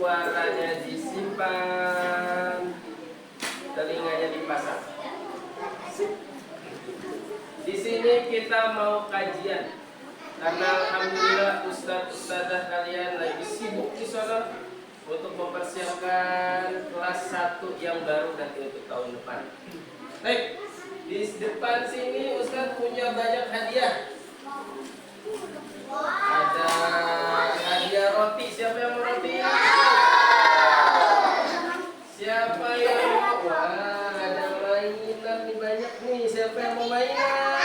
suaranya disimpan, telinganya dipasang. Di sini kita mau kajian, karena alhamdulillah ustadz-ustadzah kalian lagi sibuk di sana untuk mempersiapkan kelas 1 yang baru nanti untuk tahun depan. Baik, di depan sini ustadz punya banyak hadiah. Ada hadiah roti. Siapa yang mau roti? Siapa yang mau? Wah, ada mainan nih banyak nih. Siapa yang mau mainan?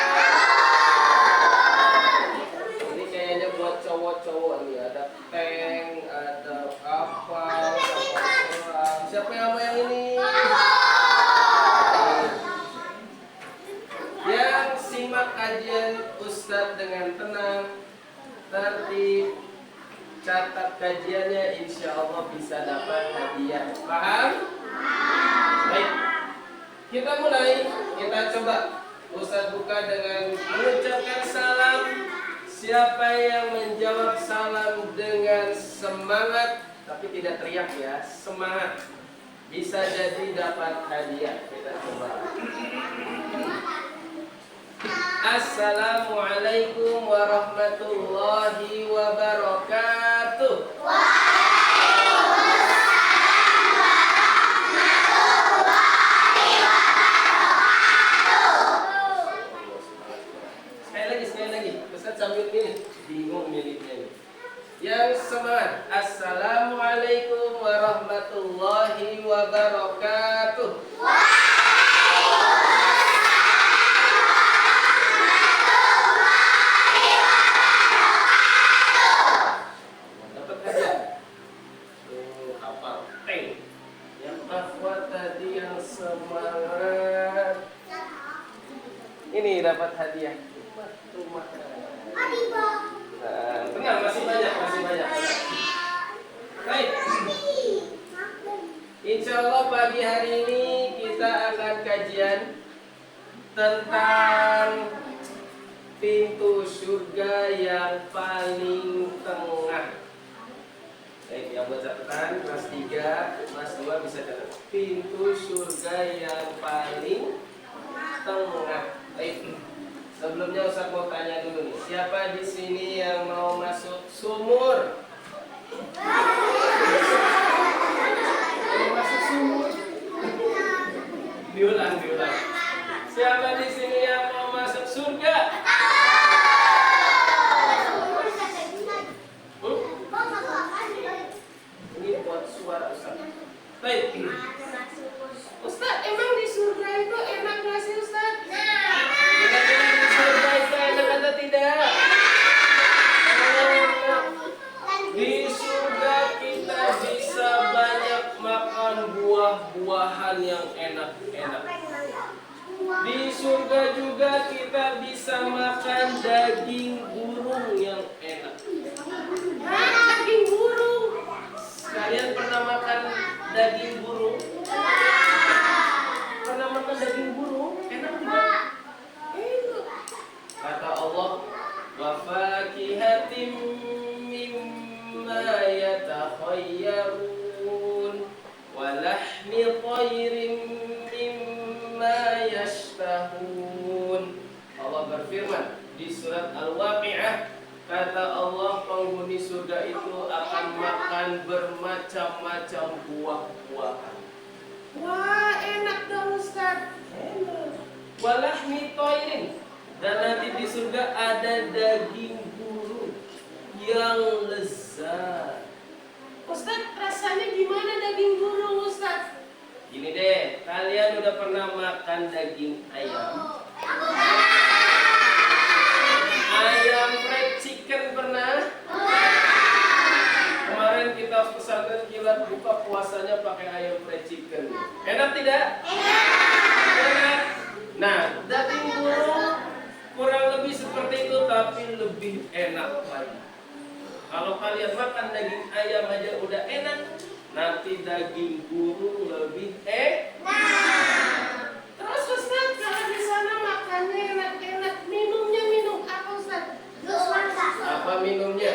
Ini kayaknya buat cowok-cowok nih. Ada tank, ada kapal, kapal selam. Siapa yang mau yang ini? Yang simak kajian ustadz dengan tenang, tertib, catat kajiannya, insya Allah bisa dapat hadiah. Paham? Baik, kita mulai. Kita coba Ustadz buka dengan mengucapkan salam. Siapa yang menjawab salam dengan semangat, tapi tidak teriak ya, semangat, bisa jadi dapat hadiah. Kita coba. Assalamualaikum warahmatullahi wabarakatuh. Sekali lagi. Ustaz sambil milih, bingung milihnya nih. Yang semangat. Assalamualaikum warahmatullahi wabarakatuh. Semangat. Ini dapat hadiah. Rumah. Nah, tenang, masih banyak. Baik. Insya Allah pagi hari ini kita akan kajian tentang pintu surga yang paling tengah. Baik, yang buat catatan kelas 3, kelas 2 bisa catat. Pintu surga yang paling tengah. Baik. Sebelumnya Ustaz mau tanya dulu nih, siapa di sini yang mau masuk sumur? Mau masuk sumur? Diulang. Siapa di sini yang mau masuk surga? Ini buat suara Ustaz. Baik. Ustaz, emang di surga itu enak nggak sih Ustaz? Kira-kira di surga itu enak atau tidak? Di surga kita bisa banyak makan buah-buahan yang enak-enak. Di surga juga kita bisa makan daging burung yang enak. Daging burung? Kalian pernah makan daging burung? Pernah makan daging burung? Enak tidak? Enak. Kata Allah, wa fakihatim mimma yatakhayyarun wa lahmi thayrin mimma yashtahun. Allah berfirman di surat Al-Waqi'ah, kata Allah, penghuni surga itu akan makan bermacam-macam buah-buahan. Wah, enak dong Ustaz. Enak. Walahmi thayrin, dan nanti di surga ada daging burung yang lezat. Ustaz, rasanya gimana daging burung Ustaz? Gini deh, kalian udah pernah makan daging ayam? Ayam fried chicken pernah? Kemarin kita pesantren kilat buka puasanya pakai ayam fried chicken. Enak tidak? Enak. Nah, daging burung kurang lebih seperti itu, tapi lebih enak lagi. Kalau kalian makan daging ayam aja udah enak, nanti daging burung lebih enak. Terus Ustaz, kalau di sana makannya enak-enak, minumnya minum apa Ustaz? Apa minumnya?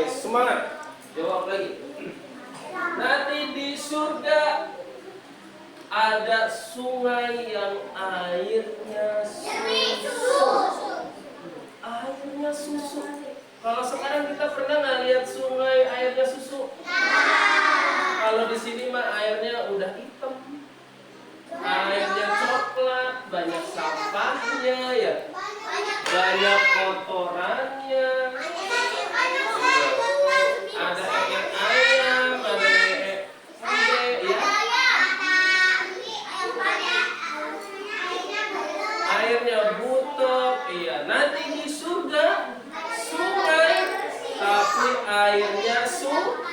semangat. Jawab lagi. Nanti di surga ada sungai yang airnya susu. Airnya susu. Kalau sekarang kita pernah nggak lihat sungai airnya susu? Kalau di sini mah airnya udah hitam, airnya coklat, banyak sampahnya ya, banyak kotorannya. Ada ayam, ada ya. Airnya butuh, iya. Nanti di surga sungai, tapi airnya susu.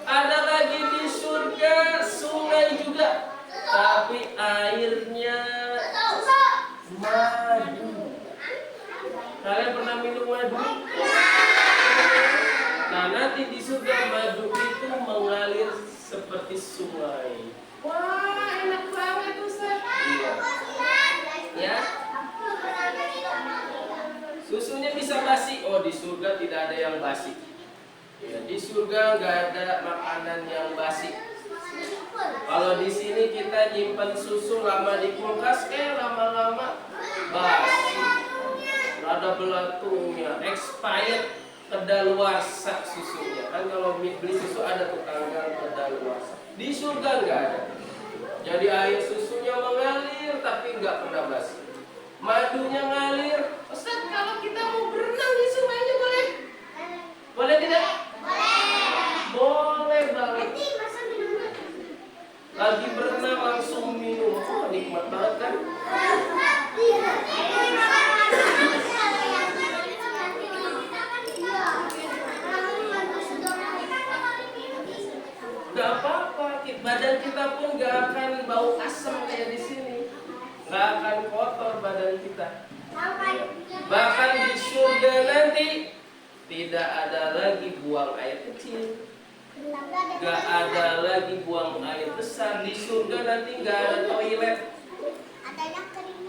Ada lagi di surga sungai juga, tapi airnya madu. Kalian pernah minum madu? Nah, nanti di surga madu itu mengalir seperti sungai. Wah, enak banget Ustaz. Iya. Ya. Susunya bisa basi. Oh, di surga tidak ada yang basi. Ya, di surga nggak ada makanan yang basi. Kalau di sini kita nyimpen susu lama di kulkas, lama-lama basi. Ada belatungnya, expired, kedaluarsa susunya. Kan kalau beli susu ada tuh tanggal kedaluarsa. Di surga nggak ada. Jadi air susunya mengalir tapi nggak pernah basi. Madunya ngalir. Ustaz, kalau kita mau berenang di sungainya boleh? Boleh tidak? Boleh banget. Lagi berenang langsung minum. Oh, nikmat banget kan? Gak apa-apa, badan kita pun gak akan bau asam kayak di sini. Gak akan kotor badan kita. Bahkan di surga nanti tidak ada lagi buang air kecil, gak ada lagi buang air besar. Di surga nanti gak ada toilet.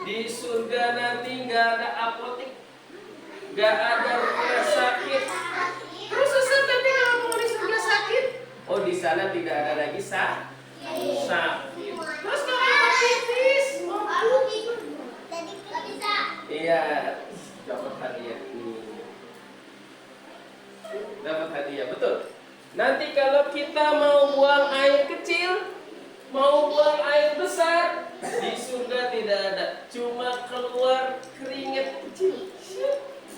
Di surga nanti gak ada apotek, gak ada rumah sakit. Terus Ustaz, nanti kalau mau di surga sakit? Oh, di sana tidak ada lagi sakit. Terus kalau hepatitis? Iya, dapat hadiah nih. Dapat hadiah, betul. Nanti kalau kita mau buang air kecil, mau buang air besar, di surga tidak ada. Cuma keluar keringat kecil.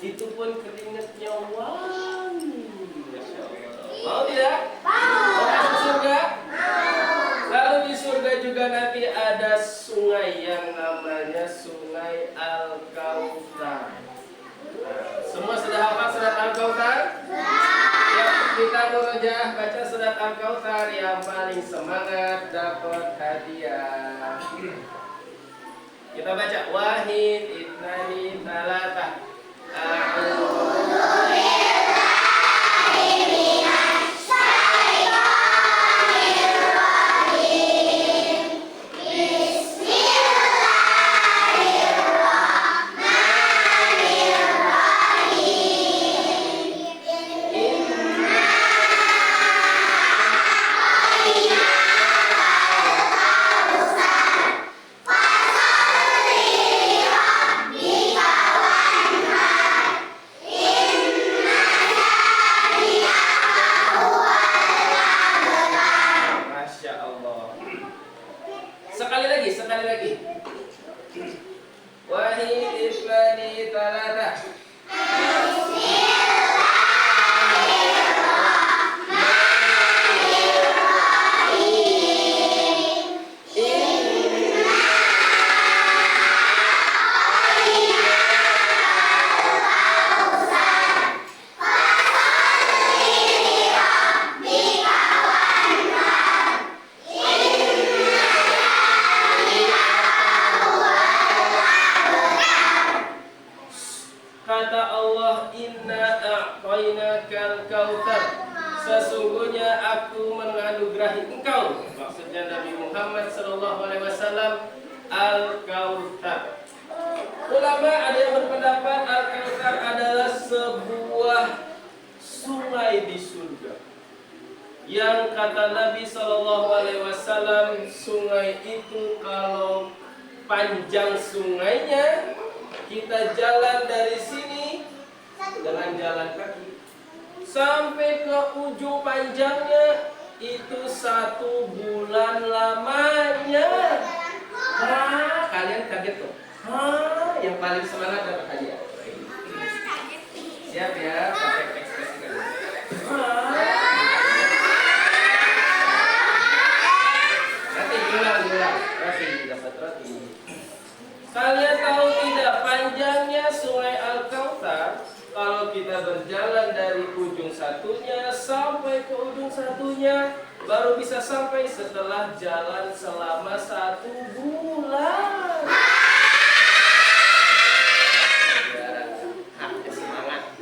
Itu pun keringatnya wangi. Masya Allah. Mau tidak? Mau masuk surga? Lalu di surga juga nanti ada sungai yang namanya Sungai Al-Kautsar. Semua sudah hafal surat Al-Kautsar? Ya, kita murojaah baca surat Al-Kautsar. Yang paling semangat dapat hadiah. Kita baca wahid, itnani, talatah. Sekali lagi. Wahid, itnani, talatah. Kata Allah, inna a'tainakal kautsar. Sesungguhnya aku menganugerahi engkau, maksudnya Nabi Muhammad SAW, Al-Kautsar. Ulama ada yang berpendapat Al-Kautsar adalah sebuah adalah sungai di surga. Yang kata Nabi SAW, sungai itu kalau panjang sungainya, kita jalan dari sini dengan jalan kaki sampai ke ujung panjangnya itu 1 bulan lamanya. Kalian kaget tuh. Yang paling semangat dapat hadiah. Siap ya, pakai ekspresi kalian. Nanti ulang, roti dapat roti. Kalian tahu tidak panjangnya sungai Al-Kautsar? Kalau kita berjalan dari ujung satunya sampai ke ujung satunya, baru bisa sampai setelah jalan selama 1 bulan. Semangat.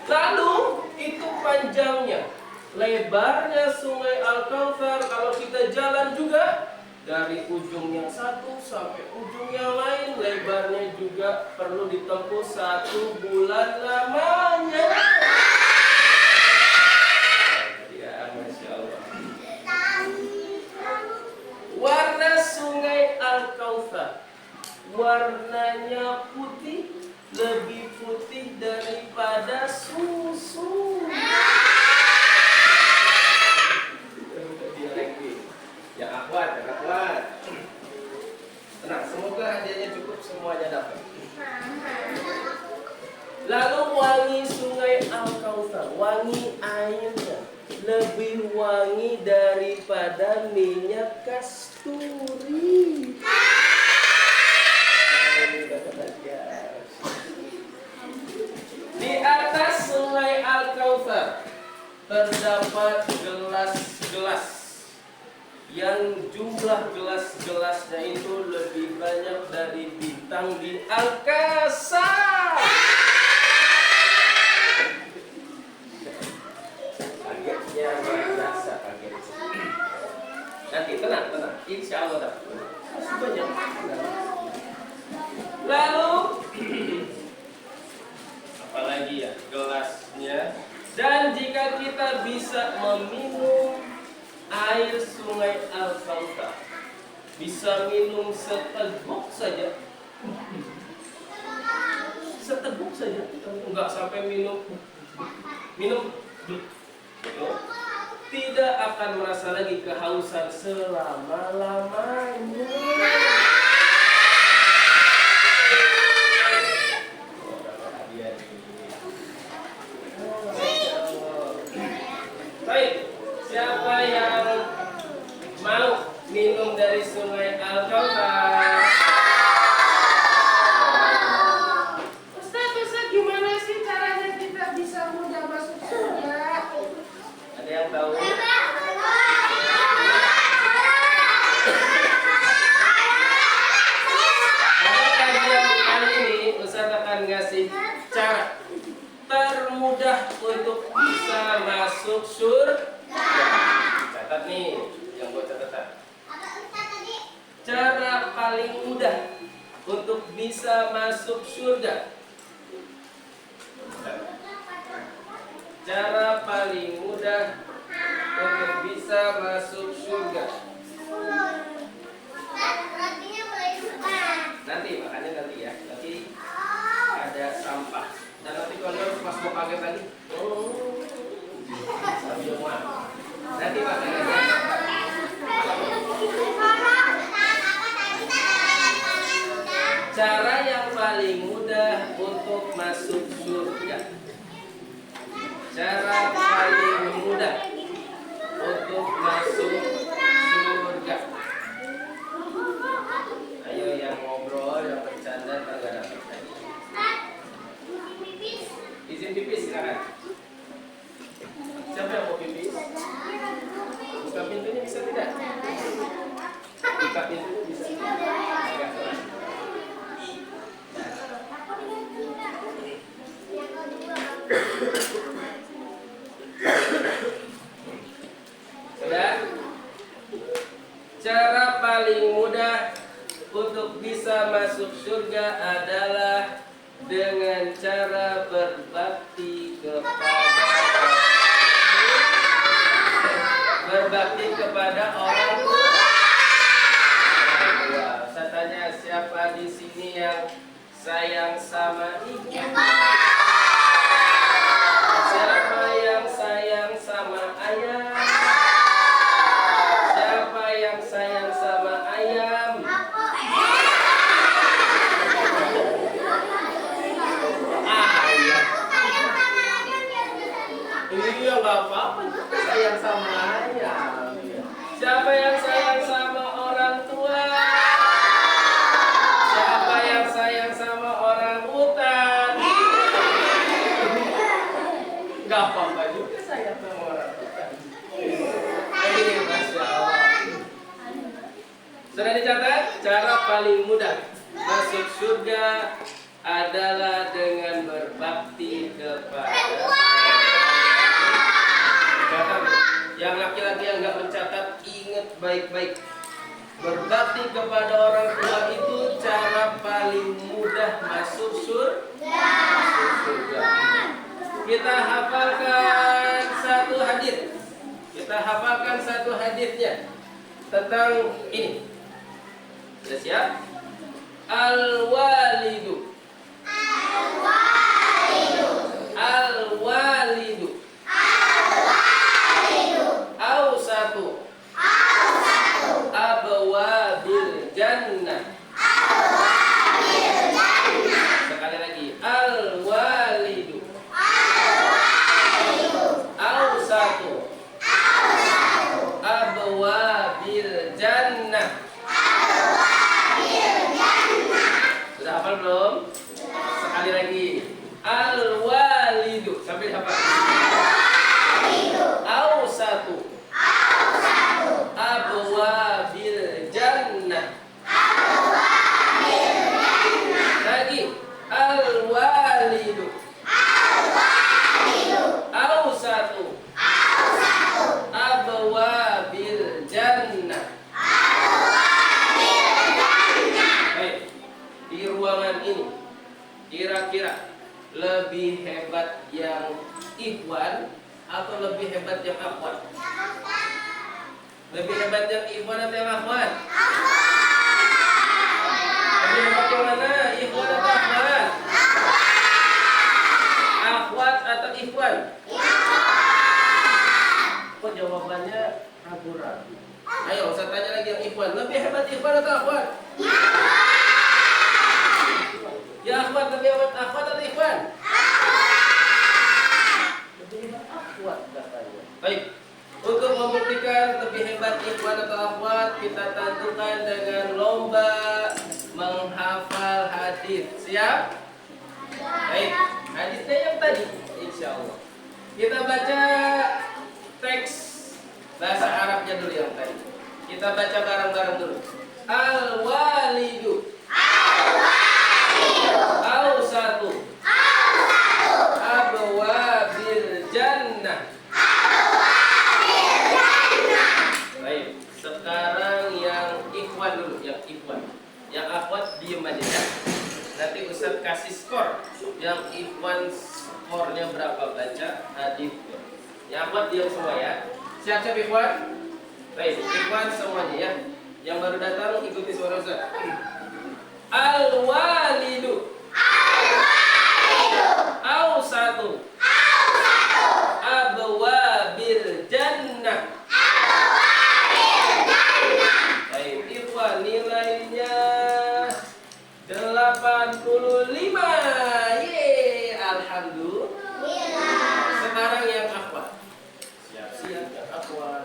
Lalu itu panjangnya, lebarnya sungai Al-Kautsar. Kalau kita jalan juga dari ujung yang satu sampai ujung yang lain, lebarnya juga perlu ditempuh 1 bulan lamanya. Ya, Masya Allah. Warna sungai Al-Kautsar, warnanya putih, lebih putih daripada susu. Ya akhwat, tenang, semoga hadiahnya cukup, semuanya dapat. Lalu wangi sungai Al-Kautsar, wangi airnya lebih wangi daripada minyak kasturi. Di atas sungai Al-Kautsar terdapat gelas-gelas yang jumlah gelas-gelasnya itu lebih banyak dari bintang di angkasa. Kagetnya merasa kaget. Nanti tenang, insya Allah dapat. Masih banyak. Lalu apalagi ya, gelasnya. Dan jika kita bisa meminum air sungai Al-Kautsar, bisa minum seteguk saja, enggak sampai minum, tidak akan merasa lagi kehausan selama-lamanya. Baik, siapa yang mau minum dari sungai Al-Kautsar? Ustaz, gimana sih caranya kita bisa mudah masuk surga? Ada yang tahu? Pada kajian kali ini, Ustaz akan ngasih cara termudah untuk bisa masuk surga. Catat nih, yang buat catatan. Cara paling mudah untuk bisa masuk surga. Cara paling mudah untuk bisa masuk surga. Nanti makanya nanti ya, nanti ada sampah. Dan nanti kalau pas mau kaget lagi, nanti makanya. Cara yang paling mudah untuk masuk surga. Cara paling mudah untuk masuk surga. Ayo yang ngobrol, yang bercanda, tak dapat lagi. Izin pipis silakan. Siapa yang mau pipis? Buka pintunya bisa tidak? Buka pintunya bisa. Sudah? Cara paling mudah untuk bisa masuk surga adalah dengan cara berbakti kepada orang tua. Saya tanya, siapa di sini yang sayang sama ibu? Siapa yang sayang sama ayah? Siapa yang sayang sama ayam? Ayam. Iya, nggak apa-apa juga sayang sama ayam. Siapa yang sayang sama orang tua? Siapa yang sayang sama orang hutan? Nggak apa-apa juga sayang sama orang hutan. Masya Allah. Sudah dicatat? Cara paling mudah masuk surga adalah dengan berbakti kepada. Catat. Yang laki-laki yang nggak mencatat, ingat baik-baik. Berbakti kepada orang tua itu cara paling mudah masuk surga. Kita hafalkan satu hadis. Kita hafalkan satu hadisnya tentang ini. Sudah siap? Al-walidu. Al-walidu. Awsatu. Abwabil jannah. Sekali lagi. Al-walidu. Awsatu. Abwabil jannah. Sudah hafal belum? Sekali lagi. Al-walidu. Sampai hafal. Awsatu. Abwabil jannah. Lagi. Al-walidu. Awsatu. Abwabil jannah. Baik. Di ruangan ini kira-kira lebih hebat yang ikhwan atau lebih hebat yang akhwat? Lebih hebat yang ikhwan atau yang akhwat? Lebih hebat yang mana? Ikhwan atau akhwat? Akhwat atau ikhwan? Kok jawabannya ragu-ragu? Ayo, saya tanya lagi yang ikhwan. Lebih hebat ikhwan atau akhwat? Ya akhwat, lebih hebat akhwat atau ikhwan? Lebih hebat akhwat katanya. Baik. Untuk membuktikan lebih hebat ikhwan atau akhwat, kita tentukan dengan lomba menghafal hadis. Siap? Baik. Hadisnya yang tadi, insya Allah. Kita baca teks bahasa Arabnya dulu yang tadi. Kita baca bareng-bareng dulu. Al-walidu. Awsatu. Abwabil jannah. Baik, sekarang yang ikhwan dulu, yang ikhwan. Yang akhwat diem aja ya. Nanti Ustaz kasih skor. Yang ikhwan skornya berapa baca hadisnya. Yang akhwat diem semua ya. Siap-siap ikhwan? Baik, ikhwan semuanya ya. Yang baru datang ikuti suara Ustaz. Al-walidu. Awsatu. Abwabil jannah. Baik, ikhwan, nilainya 85. Yeay, alhamdulillah. Sekarang yang akhwat. Siap-siap yang akhwat.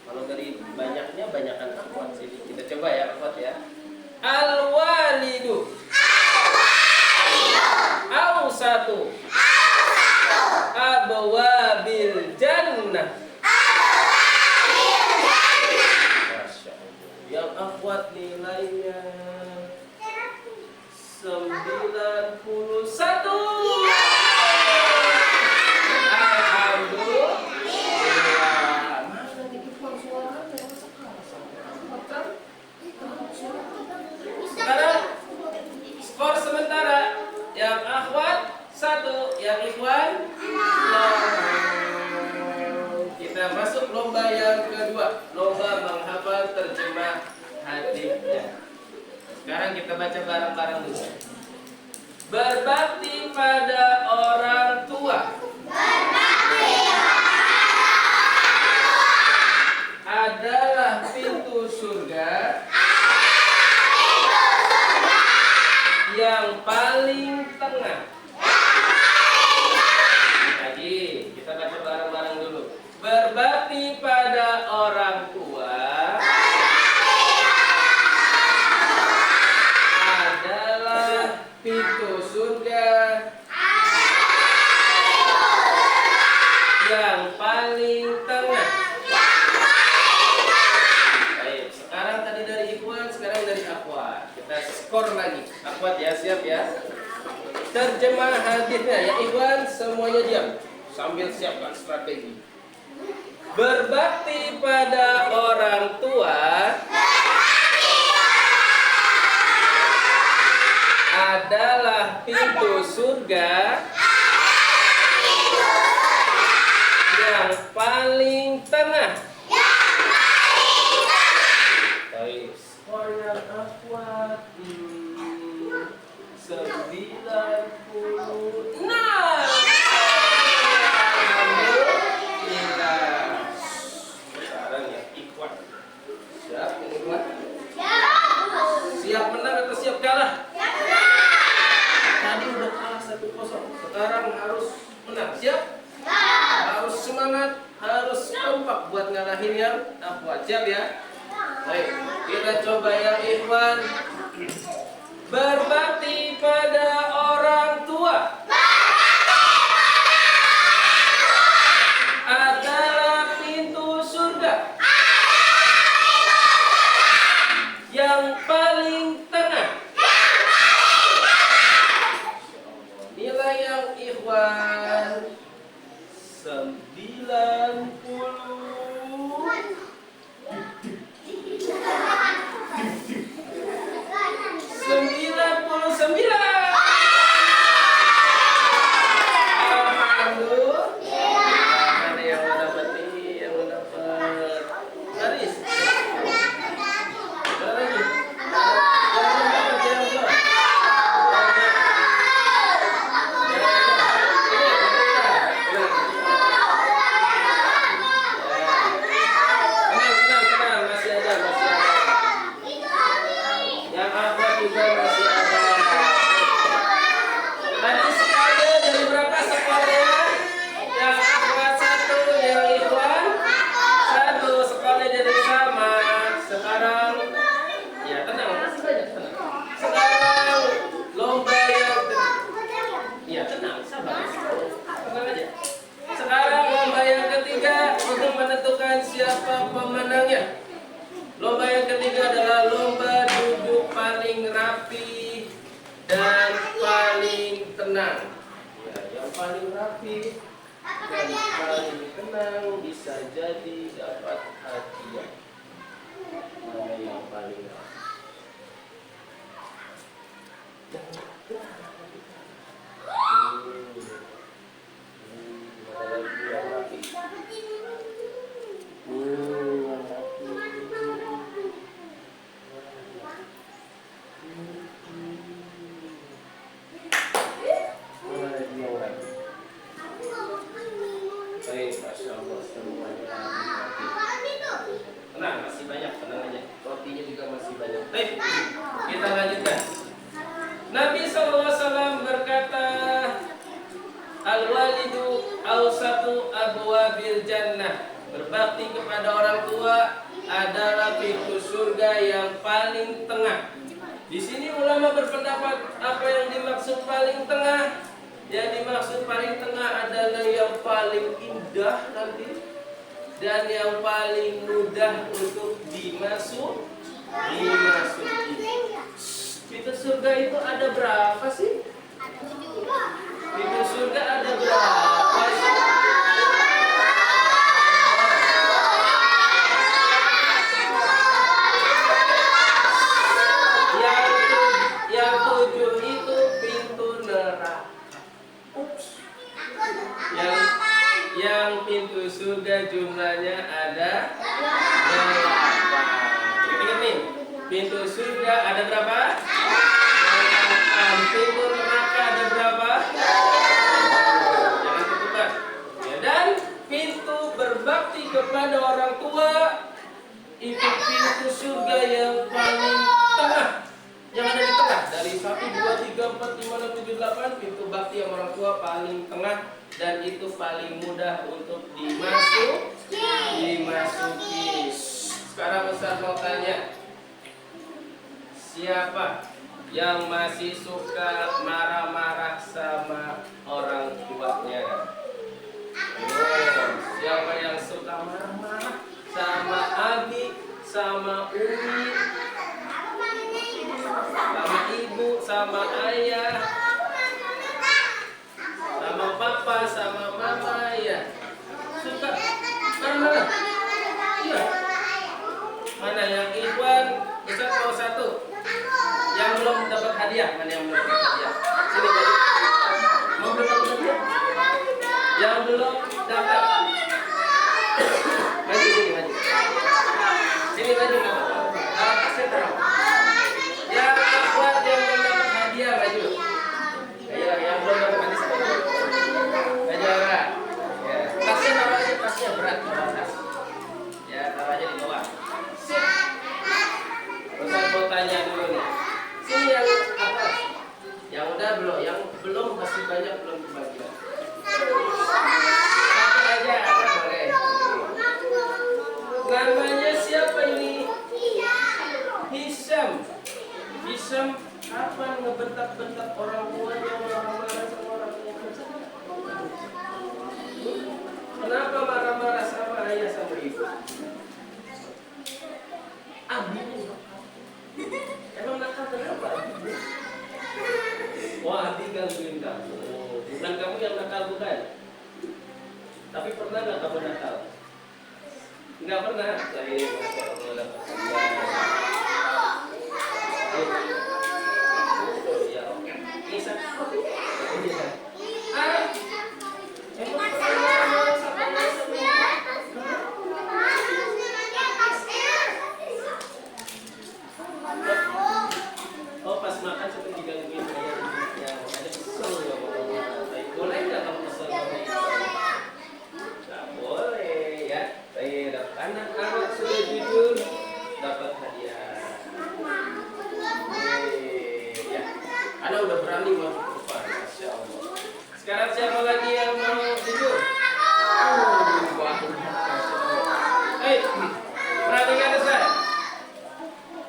Kalau dari banyaknya, banyakan akhwat sini. Kita coba ya akhwat ya. Al-walidu. Awsatu. Abwabil jannah. Masya Allah. Yang akhwat nilainya 91. Alhamdulillah. Mana nih ikhwan suaranya? Sekarang skor sementara yang akhwat 1, yang ikhwan? Lomba. Kita masuk lomba yang kedua, lomba menghafal terjemah hadisnya. Sekarang kita baca bareng-bareng dulu. Berbakti pada orang tua adalah pintu surga yang paling tengah. Lagi, kita baca bareng-bareng dulu. Berbakti pada orang tua adalah pintu surga yang paling tengah. Baik, sekarang tadi dari Ikhwan, sekarang dari Akhwat. Kita skor lagi. Akhwat ya, siap ya. Terjemah hadisnya ya Ikhwan, semuanya diam sambil siapkan strategi. Berbakti pada orang tua adalah pintu surga yang paling tengah. Baik, skornya Akhwat 96. Sekarang ya Ikhwan. Siap Ikhwan? Siap menang atau siap kalah? Tadi udah kalah 1-0. Sekarang harus menang. Siap? Harus semangat, harus kompak buat ngalahin yang Akhwat. Siap ya? Baik, kita coba yang Ikhwan. Berbakti pada orang tua adalah pintu surga yang paling tengah. Nilai yang Ikhwan 99. Alhamdulillah. Ada yang mendapat ini, yang mendapat Aris. Ada lagi. Yang mendapat yang belum. Tenang, masih ada. Yang Akhwat juga masih ada. Tadi skornya dari berapa skornya? Yang Akhwat 1, yang Ikhwan 1. Skornya jadi sama. Sekarang ya tenang, masih banyak tenang. Sekarang lomba yang ya tenang, sabar. Tenang aja. Sekarang lomba yang ketiga untuk menentukan siapa pemenangnya. Lomba yang ketiga adalah lomba duduk paling rapi dan paling tenang. Ya, yang paling rapi dan paling tenang bisa jadi dapat hadiah. Mana yang paling rapi? Mana lagi yang rapi? Yang rapi. Baik, Masya Allah, semuanya tenang, masih banyak, tenang aja. Rotinya juga masih banyak. Baik, kita lanjutkan. Nabi SAW berkata, Al-walidu awsatu abwabil jannah. Berbakti kepada orang tua adalah pintu surga yang paling tengah. Di sini ulama berpendapat apa yang dimaksud paling tengah? Yang dimaksud paling tengah adalah yang paling indah nanti dan yang paling mudah untuk dimasuki. Pintu surga itu ada berapa sih? Pintu surga ada berapa sih? Yang 7 itu pintu neraka. Ups. yang pintu surga jumlahnya ada 8. Ingat nih, pintu surga ada berapa? 8. Pintu neraka ada berapa? Jangan ketukan. Ya, dan pintu berbakti kepada orang tua itu pintu surga yang paling tengah, yang ada di tengah. Dari 1, 2, 3, 4, 5, 6, 7, 8, pintu bakti yang orang tua paling tengah. Dan itu paling mudah untuk dimasuki. Sekarang Ustaz mau tanya, siapa yang masih suka marah-marah sama orang tuanya? Siapa yang suka marah-marah sama Abi, sama Umi, sama ibu, sama ayah, sama papa, sama mama, ya? Suka marah-marah? Iya. Mana yang Ikhwan? Ustaz mau satu. Yang belum dapat hadiah, mana yang belum dapat hadiah? Sini baju. Mau belum dapat hadiah? Yang belum dapat. Maju sini, maju. Sini maju nggak apa-apa. Kasih taruh. Yang Ikhwan yang belum dapat hadiah maju. Ayo, yang belum dapat hadiah. Maju Ara. Ya, tasnya taruh aja, tasnya berat bawa tas. Ya, taruh aja di bawah. Sip. Ustaz mau tanya dulu nih. Sini yang apa? Yang udah belum? Yang belum masih banyak belum kebagian. Satu aja, apa boleh? Namanya siapa ini? Hisham. Hisham apa ngebentak-bentak orang tuanya, marah-marah sama orang tuanya? Kenapa marah-marah sama ayah sama ibu? Abi emang nakal kenapa? Wah, Abi gangguin kamu. Bukan kamu yang nakal, bukan? Tapi pernah nggak kamu nakal? Nggak pernah. Saya Masya Allah. Ya, oke. Bisa. Oh, pas makan seperti digangguin ayah ibunya. Ada kesel nggak mau? Boleh nggak kamu kesel sama ibu? Nggak boleh ya. Anak-anak sudah jujur dapat hadiah. Ya. Anda udah berani masuk depan, Masya Allah. Sekarang siapa lagi yang mau jujur? Perhatikan saya.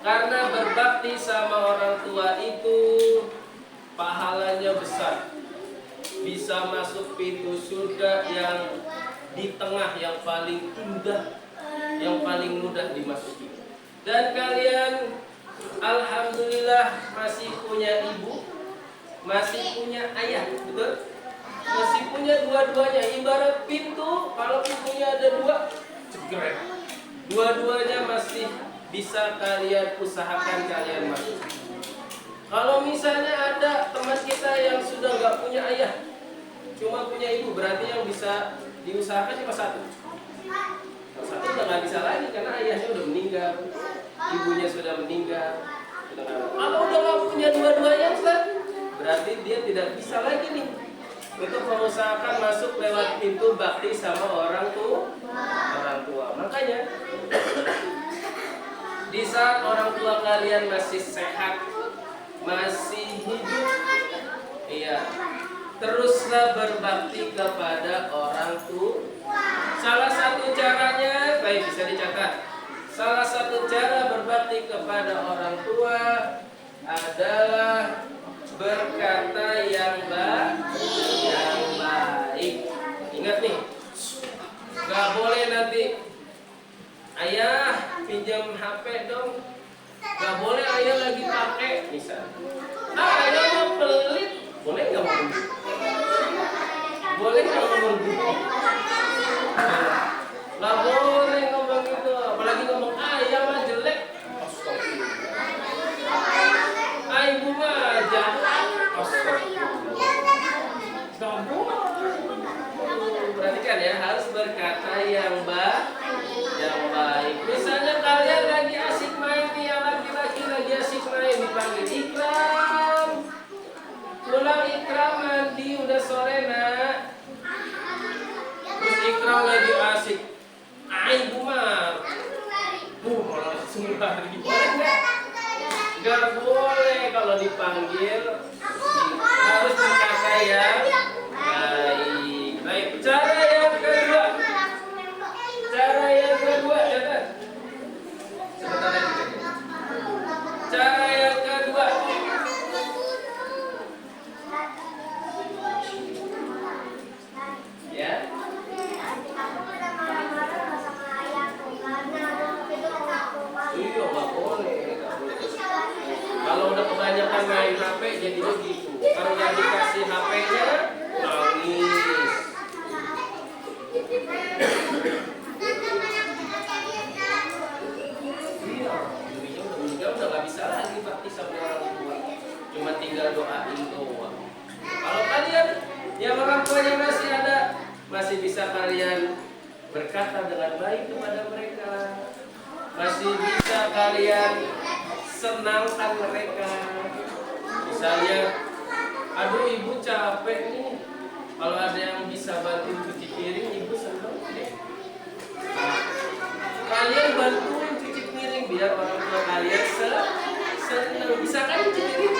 Karena berbakti sama orang tua itu pahalanya besar. Bisa masuk pintu surga yang di tengah, yang paling indah, yang paling mudah dimasuki. Dan kalian alhamdulillah masih punya ibu, masih punya ayah, betul? Masih punya dua-duanya. Ibarat pintu, kalau pintunya ada dua, cekrek. Dua-duanya masih bisa kalian usahakan kalian masuk. Kalau misalnya ada teman kita yang sudah nggak punya ayah, cuma punya ibu, berarti yang bisa diusahakan cuma satu. Yang satu udah nggak bisa lagi karena ayahnya udah meninggal, ibunya sudah meninggal. Kalau udah nggak punya dua-duanya, Ustaz, berarti dia tidak bisa lagi nih untuk mengusahakan masuk lewat pintu bakti sama orang tua. Makanya di saat orang tua kalian masih sehat, masih hidup, iya, teruslah berbakti kepada orang tua. Salah satu caranya, baik bisa dicatat. Salah satu cara berbakti kepada orang tua adalah berkata yang baik. Ingat nih, gak boleh nanti ayah pinjam HP dong. Gak boleh ayah lagi pakai, misal. Ayah mau pelit, boleh nggak mau? Boleh nggak ngomong gitu? Gak boleh ngomong gitu, apalagi ngomong ayah mah jelek. Ibu mah jahat. perhatikan ya, harus berkata yang baik. Misalnya kalian lagi asik main nih, yang laki-laki lagi asik main, dipanggil Ikram. Pulang Ikram, mandi, udah sore nak. Terus Ikram lagi asik, Ibu mah, malah langsung lari. Boleh nggak? Nggak boleh kalau dipanggil. Harus berkata yang baik. Baik. Cara yang kedua. Catat. Sebentar lagi. Cara yang kedua. Ya. Iya, nggak boleh. Kalau udah kebanyakan main HP jadinya gitu. Kalau nggak dikasih HP-nya, nangis. Iya, ibunya udah meninggal, udah nggak bisa lagi bakti sama orang tua. Cuma tinggal doain doang. Kalau kalian yang orang tuanya masih ada, masih bisa kalian berkata dengan baik kepada mereka. Masih bisa kalian senangkan mereka. Misalnya, aduh ibu capek nih, kalau ada yang bisa bantu cuci piring, ibu senang deh. Nah, kalian bantuin cuci piring biar orang tua kalian senang. Bisa kan cuci piring?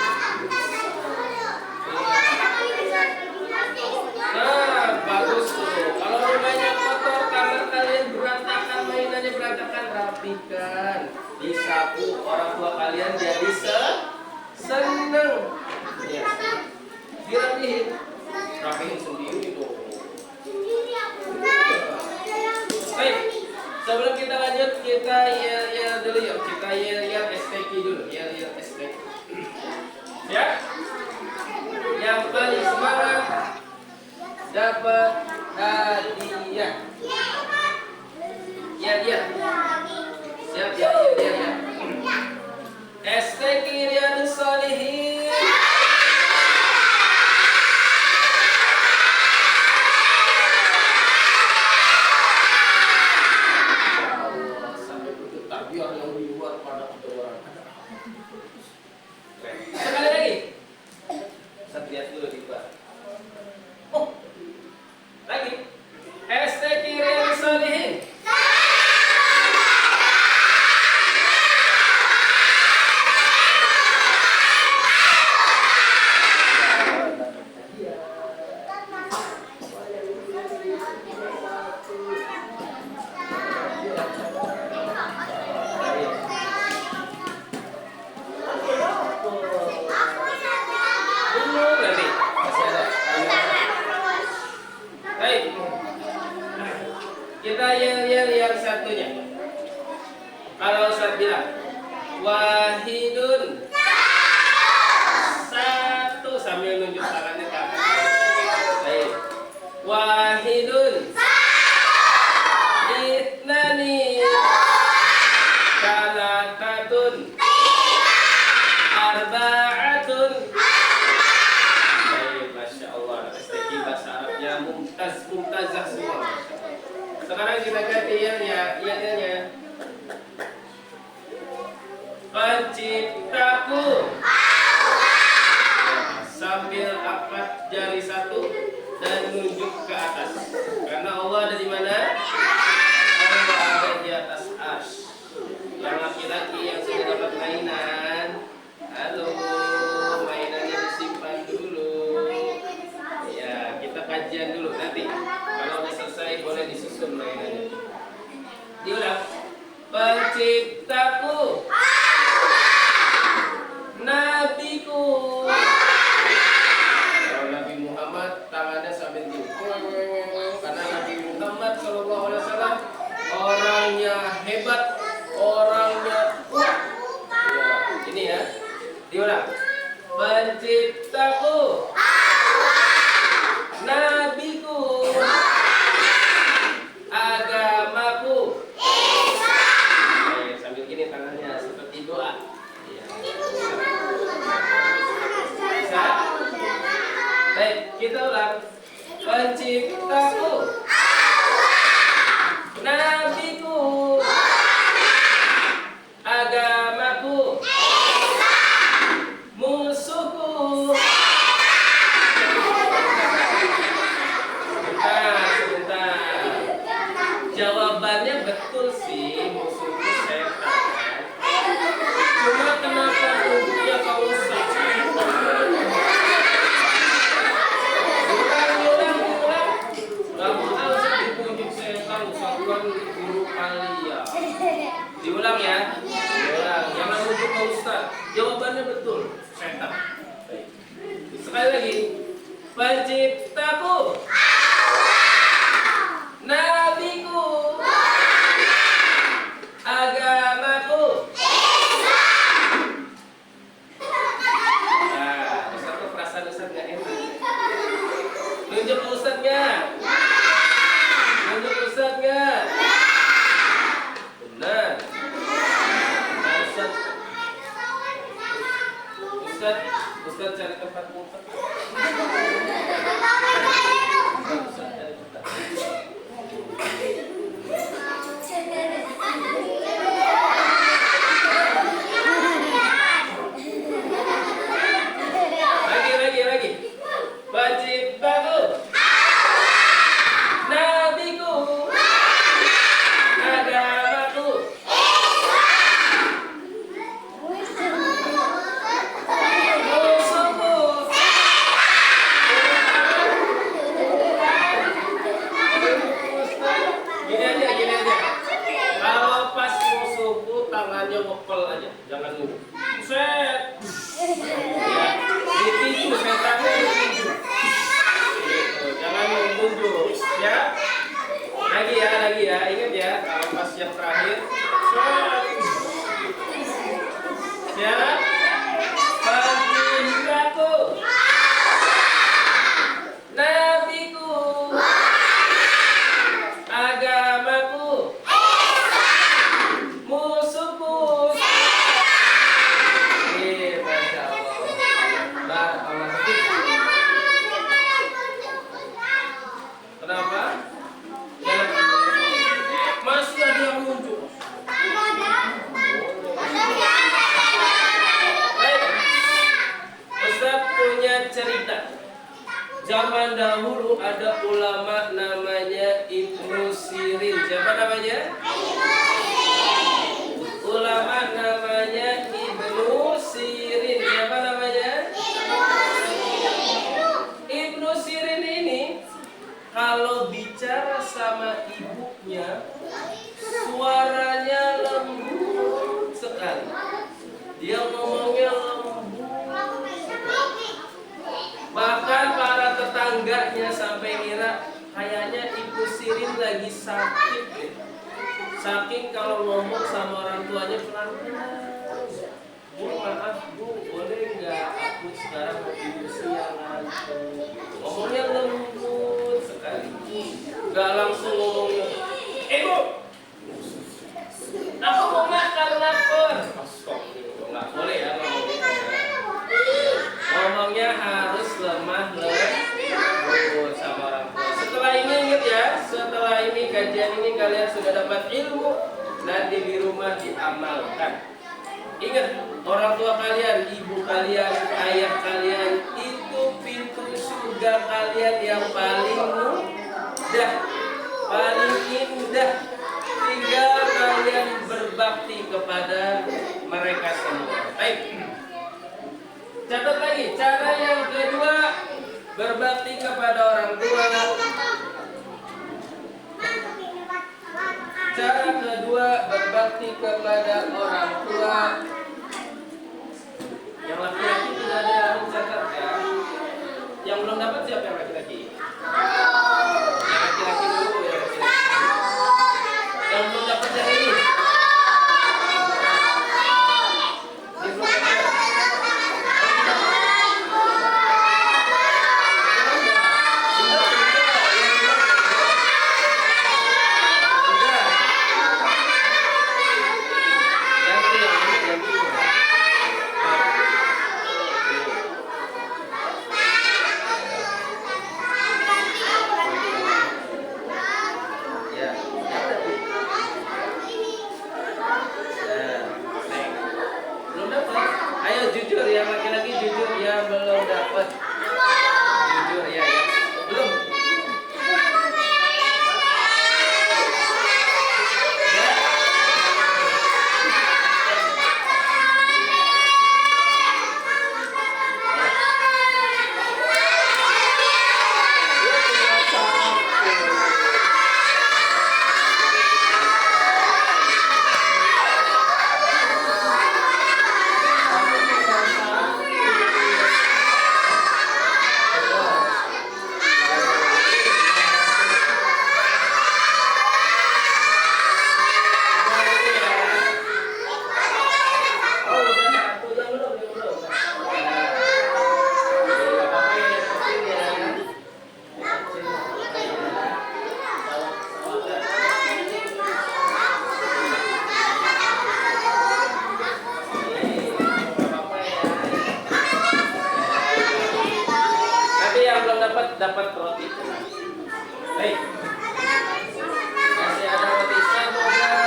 Nah, bagus tuh. Kalau rumahnya kotor, kamar kalian berantakan, mainannya berantakan, rapikan, disapu, orang tua kalian jadi seneng. Ya. Dirapihin, rapihin sendiri dong. Baik, sebelum kita lanjut, kita yel dulu yuk. Kita yel STQ dulu, yel STQ. Ya. Yang paling semangat dapat hadiah. Ya. Siap ya. STQ Riyadhus Shalihin. Allah, sampai begitu takbir yang dibuat pada orang. Sekali lagi. Saya lihat dulu di bawah. Oh. Lagi. STQ Riyadhus Shalihin. Kita yel yang satunya. Kalau Ustaz bilang wahidun, satu sambil nunjuk tangannya ke atas. Baik. Wahidun, itnani, talatatun, arba'atun. Baik, Masya Allah. STQ bahasa Arabnya mumtazah semua. Sekarang kita ganti yelnya. Penciptaku. Sambil angkat jari satu dan nunjuk ke atas. Karena Allah ada di mana? Allah ada di atas arsy. Yang laki-laki yang sudah dapat mainan, halo, mainannya disimpan dulu. Ya, kita kajian dulu nanti. Kalau udah selesai boleh disusun mainannya. Diulang. Penciptaku, nabiku. Kalau Nabi Muhammad tangannya sambil diulang. Karena Nabi Muhammad SAW orangnya hebat, orangnya kuat. Ya, ini ya. Diulang. Penciptaku, nabiku, agamaku. Sambil gini tangannya seperti doa. Ya. Bisa? Baik, kita ulang. Penciptaku, Siap? Lagi ya. Ingat ya, kalau pas yang terakhir. Siap? Panjingaku, nabiku, agamaku, musuhku. Masya Allah. Barakallahu fiik. Kenapa? Masih ada yang muncul. Baik. Ustaz punya cerita. Zaman dahulu ada ulama namanya Ibnu Sirin. Siapa namanya? Ulama namanya Ibnu Sirin. Siapa namanya? Ibnu Sirin ini kalau bicara sama ibunya, suaranya lembut sekali. Dia ngomongnya lembut. Bahkan para tetangganya sampai ngira kayaknya Ibu Sirin lagi sakit. Saking kalau ngomong sama orang tuanya pelan-pelan. Bu, maaf bu, boleh nggak aku sekarang lagi usia ngantuk. Ngomongnya lembut sekali. Nggak langsung ngomongnya, Bu, aku mau makan lapar. Nggak boleh ya ngomongnya. Ngomongnya harus lemah lembut sama orang tua. Setelah ini ingat ya, setelah ini kajian ini kalian sudah dapat ilmu, nanti di rumah diamalkan. Ingat, orang tua kalian, ibu kalian, ayah kalian itu pintu surga kalian yang paling mudah, paling indah. Tinggal kalian berbakti kepada mereka semua. Baik. Catat lagi, cara yang kedua berbakti kepada orang tua. Cara kedua berbakti kepada orang tua. Yang laki-laki tidak ada yang mencatat ya. Yang belum dapat siapa yang laki-laki? Yang laki-laki dulu ya. Yang belum dapat yang ini. Jujur ya, laki-laki jujur ya, belum dapat. Jujur ya, belum. Dapat roti. Baik. Masih ada roti satu enggak?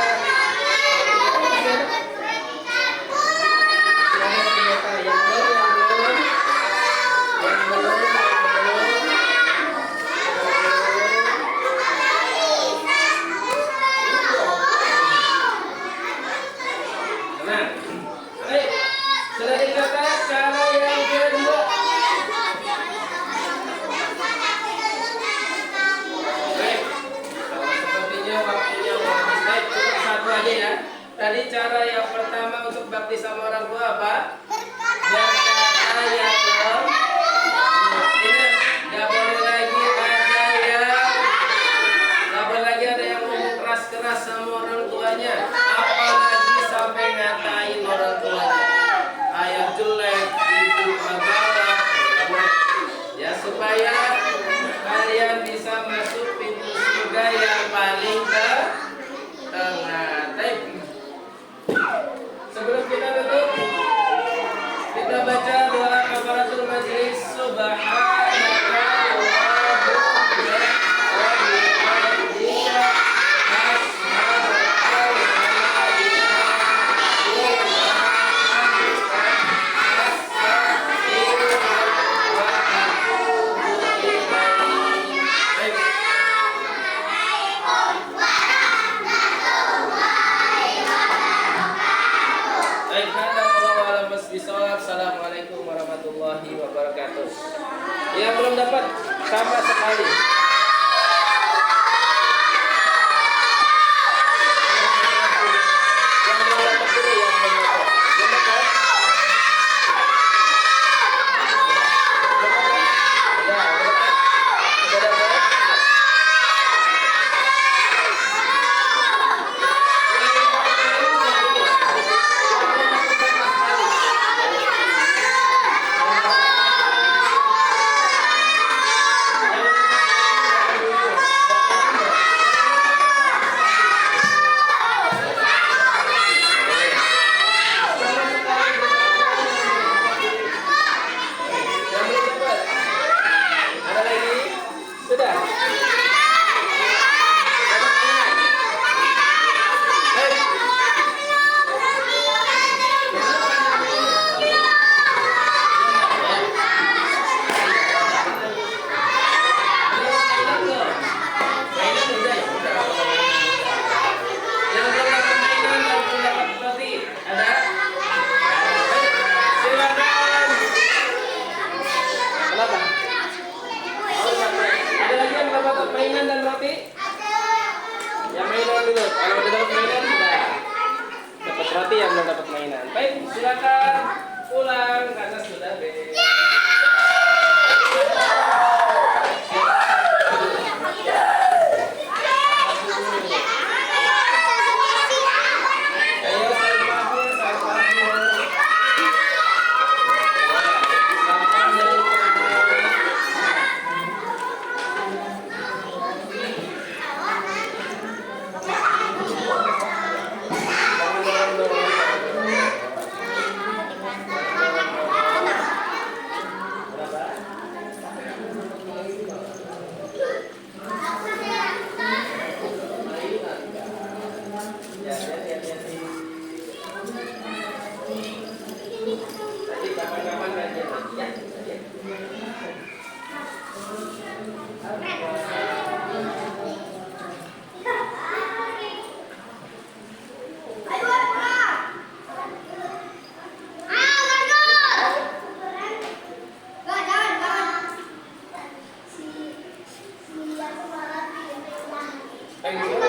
Nah, baik. Sudah dikatakan cara yang kedua. Ya. Tadi cara yang pertama untuk bakti sama orang tua apa? Berkata yang lembut. Ingat, nggak boleh lagi ada yang dapat sama sekali. Yang belum dapat dulu, yang belum dapat. Belum dapat? Udah dapat? Udah dapat? Ada lagi? Sudah? Dapat mainan? Hei. Mainan udah ya? Udah. Yang belum dapat mainan dan belum dapat roti, ada? Hei, silakan. Kenapa? Ada lagi yang dapat mainan dan roti? Yang mainan dulu. Kalau udah dapat mainan sudah. Dapat roti yang belum dapat mainan. Baik, silakan pulang karena sudah beres. Ayo sampahnya, sampahnya. Sampahnya nanti kapan-kapan aja. Ya, ya. Thank you.